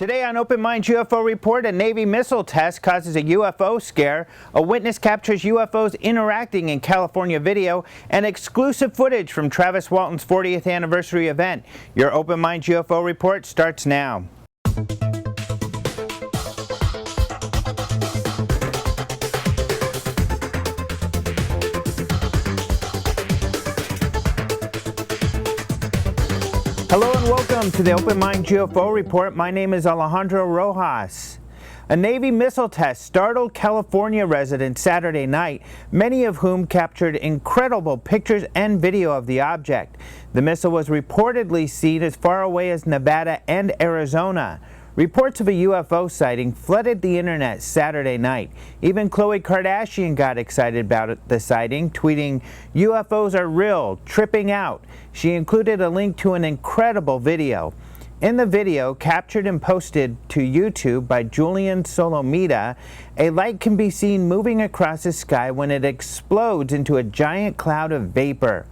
Today on Open Minds UFO Report, a Navy missile test causes a UFO scare, a witness captures UFOs interacting in California video, and exclusive footage from Travis Walton's 40th anniversary event. Your Open Minds UFO Report starts now. Hello and welcome to the Open Minds UFO Report. My name is Alejandro Rojas. A Navy missile test startled California residents Saturday night, many of whom captured incredible pictures and video of the object. The missile was reportedly seen as far away as Nevada and Arizona. Reports of a UFO sighting flooded the internet Saturday night. Even Khloe Kardashian got excited about the sighting, tweeting, "UFOs are real, tripping out." She included a link to an incredible video. In the video, captured and posted to YouTube by Julian Solomita, a light can be seen moving across the sky when it explodes into a giant cloud of vapor.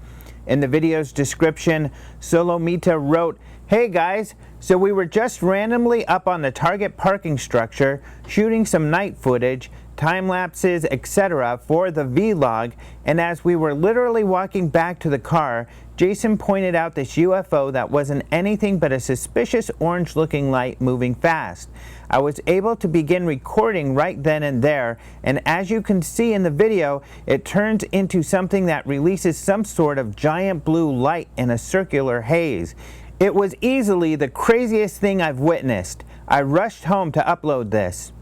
In the video's description, Solomita wrote, "Hey guys, so we were just randomly up on the target parking structure, shooting some night footage, time lapses, etc. for the vlog, and as we were literally walking back to the car, Jason pointed out this UFO that wasn't anything but a suspicious orange-looking light moving fast. I was able to begin recording right then and there, and as you can see in the video, it turns into something that releases some sort of giant blue light in a circular haze. It was easily the craziest thing I've witnessed. I rushed home to upload this."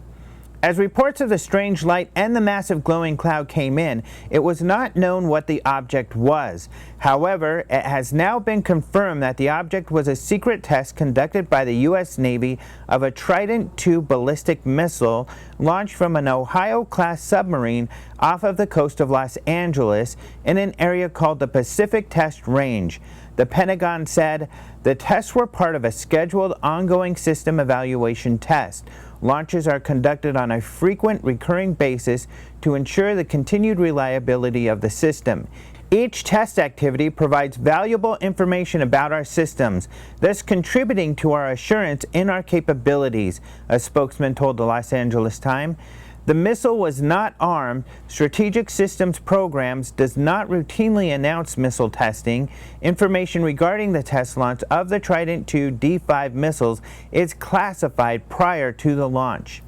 As reports of the strange light and the massive glowing cloud came in, it was not known what the object was. However, it has now been confirmed that the object was a secret test conducted by the U.S. Navy of a Trident II ballistic missile launched from an Ohio-class submarine off of the coast of Los Angeles in an area called the Pacific Test Range. The Pentagon said the tests were part of a scheduled ongoing system evaluation test. Launches are conducted on a frequent recurring basis to ensure the continued reliability of the system. Each test activity provides valuable information about our systems, thus contributing to our assurance in our capabilities, a spokesman told the Los Angeles Times. The missile was not armed. Strategic Systems Programs does not routinely announce missile testing. Information regarding the test launch of the Trident II D5 missiles is classified prior to the launch.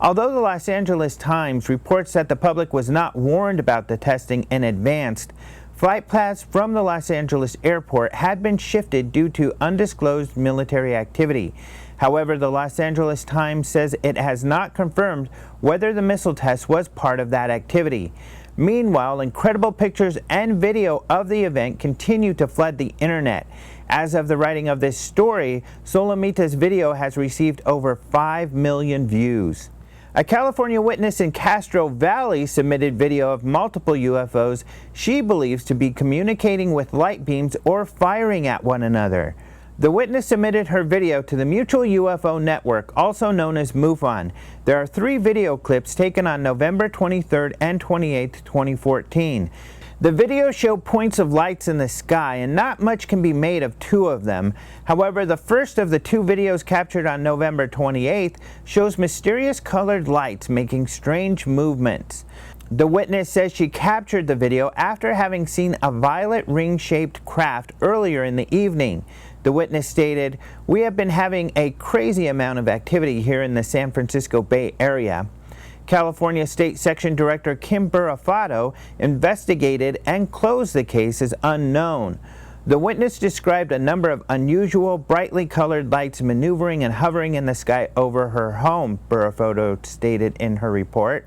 Although the Los Angeles Times reports that the public was not warned about the testing in advance, flight paths from the Los Angeles airport had been shifted due to undisclosed military activity. However, the Los Angeles Times says it has not confirmed whether the missile test was part of that activity. Meanwhile, incredible pictures and video of the event continue to flood the internet. As of the writing of this story, Solomita's video has received over 5 million views. A California witness in Castro Valley submitted video of multiple UFOs she believes to be communicating with light beams or firing at one another. The witness submitted her video to the Mutual UFO Network, also known as MUFON. There are 3 video clips taken on November 23rd and 28th, 2014. The videos show points of lights in the sky, and not much can be made of 2 of them. However, the first of the 2 videos captured on November 28th shows mysterious colored lights making strange movements. The witness says she captured the video after having seen a violet ring-shaped craft earlier in the evening. The witness stated, "We have been having a crazy amount of activity here in the San Francisco Bay Area." California State Section Director Kim Burafato investigated and closed the case as unknown. The witness described a number of unusual, brightly colored lights maneuvering and hovering in the sky over her home, Burafato stated in her report.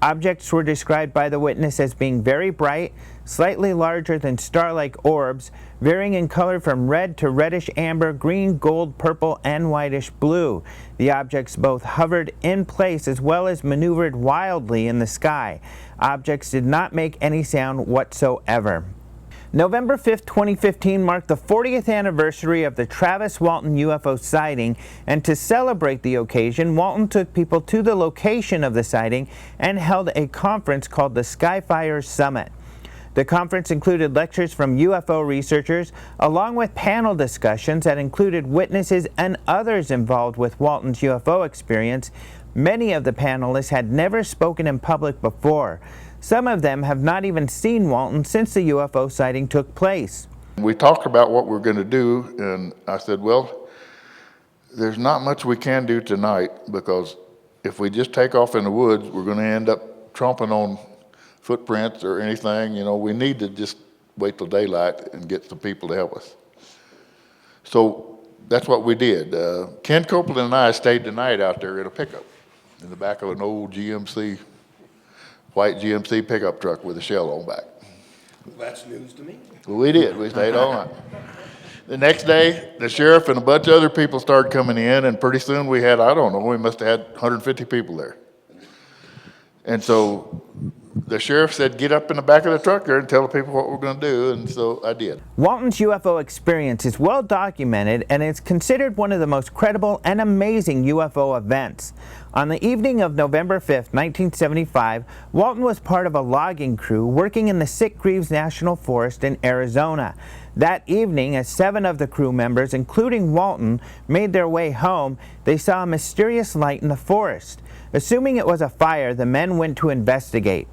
Objects were described by the witness as being very bright, slightly larger than star-like orbs, varying in color from red to reddish amber, green, gold, purple, and whitish blue. The objects both hovered in place as well as maneuvered wildly in the sky. Objects did not make any sound whatsoever. November 5, 2015 marked the 40th anniversary of the Travis Walton UFO sighting, and to celebrate the occasion, Walton took people to the location of the sighting and held a conference called the Skyfire Summit. The The conference included lectures from UFO researchers, along with panel discussions that included witnesses and others involved with Walton's UFO experience. Many of the panelists had never spoken in public before. Some of them have not even seen Walton since the UFO sighting took place. We talked about what we're going to do, and I said, well, there's not much we can do tonight, because if we just take off in the woods, we're going to end up tromping on footprints or anything. You know, we need to just wait till daylight and get some people to help us. So that's what we did. Ken Copeland and I stayed the night out there in a pickup in the back of an old white GMC pickup truck with a shell on back. That's news to me. We did. We stayed all night. The next day, the sheriff and a bunch of other people started coming in, and pretty soon we had, I don't know, we must have had 150 people there. And so the sheriff said, get up in the back of the truck there and tell the people what we're going to do, and so I did. Walton's UFO experience is well documented and is considered one of the most credible and amazing UFO events. On the evening of November 5th, 1975, Walton was part of a logging crew working in the Sitgreaves National Forest in Arizona. That evening, as 7 of the crew members, including Walton, made their way home, they saw a mysterious light in the forest. Assuming it was a fire, the men went to investigate.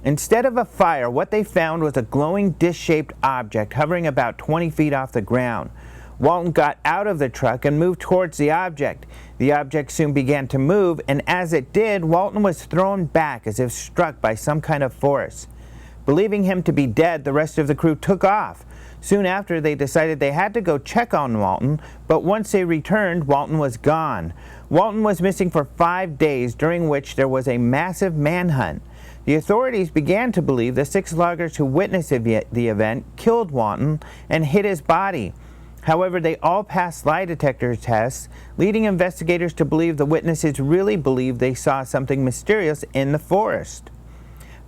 Instead of a fire, what they found was a glowing disc-shaped object hovering about 20 feet off the ground. Walton got out of the truck and moved towards the object. The object soon began to move, and as it did, Walton was thrown back as if struck by some kind of force. Believing him to be dead, the rest of the crew took off. Soon after, they decided they had to go check on Walton, but once they returned, Walton was gone. Walton was missing for 5 days, during which there was a massive manhunt. The authorities began to believe the 6 loggers who witnessed the event killed Walton and hid his body. However, they all passed lie detector tests, leading investigators to believe the witnesses really believed they saw something mysterious in the forest.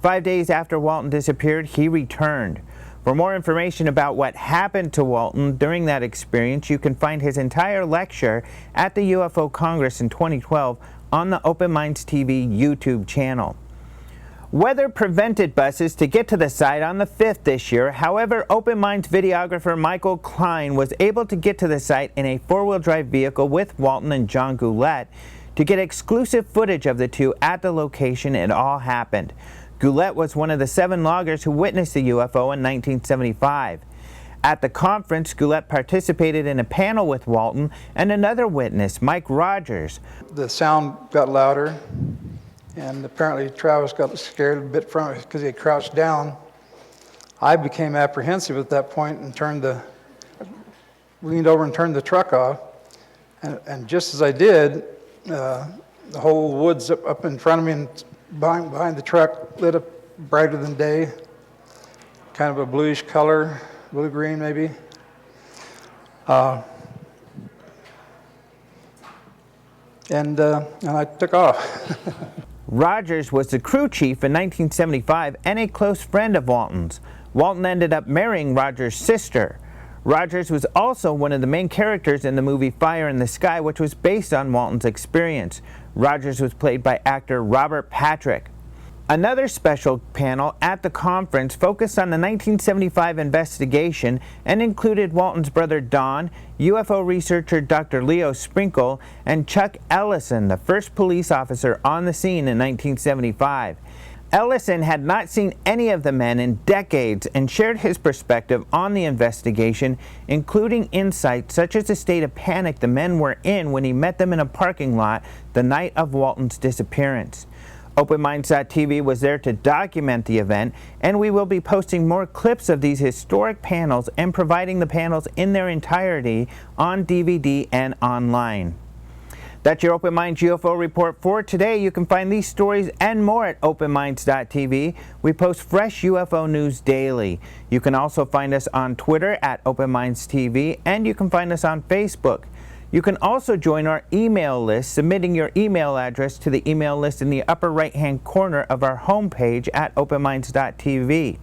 5 days after Walton disappeared, he returned. For more information about what happened to Walton during that experience, you can find his entire lecture at the UFO Congress in 2012 on the Open Minds TV YouTube channel. Weather prevented buses to get to the site on the 5th this year. However, Open Minds videographer Michael Klein was able to get to the site in a 4-wheel drive vehicle with Walton and John Goulet to get exclusive footage of the two at the location it all happened. Goulet was one of the 7 loggers who witnessed the UFO in 1975. At the conference, Goulet participated in a panel with Walton and another witness, Mike Rogers. The sound got louder, and apparently Travis got scared a bit from it because he had crouched down. I became apprehensive at that point and leaned over and turned the truck off. And just as I did, the whole woods up in front of me and behind the truck lit up brighter than day, kind of a bluish color, blue-green maybe. And I took off. Rogers was the crew chief in 1975 and a close friend of Walton's. Walton ended up marrying Rogers' sister. Rogers was also one of the main characters in the movie Fire in the Sky, which was based on Walton's experience. Rogers was played by actor Robert Patrick. Another special panel at the conference focused on the 1975 investigation and included Walton's brother Don, UFO researcher Dr. Leo Sprinkle, and Chuck Ellison, the first police officer on the scene in 1975. Ellison had not seen any of the men in decades and shared his perspective on the investigation, including insights such as the state of panic the men were in when he met them in a parking lot the night of Walton's disappearance. Open Minds TV was there to document the event, and we will be posting more clips of these historic panels and providing the panels in their entirety on DVD and online. That's your Open Minds UFO report for today. You can find these stories and more at openminds.tv. We post fresh UFO news daily. You can also find us on Twitter at Open Minds TV, and you can find us on Facebook. You can also join our email list, submitting your email address to the email list in the upper right-hand corner of our homepage at openminds.tv.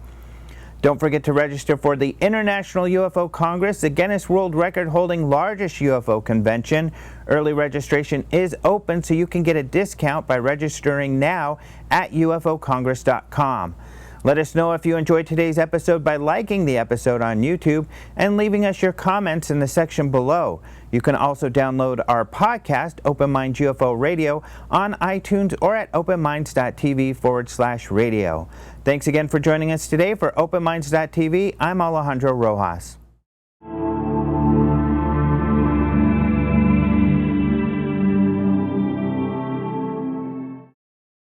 Don't forget to register for the International UFO Congress, the Guinness World Record-holding largest UFO convention. Early registration is open, so you can get a discount by registering now at ufocongress.com. Let us know if you enjoyed today's episode by liking the episode on YouTube and leaving us your comments in the section below. You can also download our podcast, Open Minds UFO Radio, on iTunes or at openminds.tv/radio. Thanks again for joining us today for Open Minds.tv. I'm Alejandro Rojas.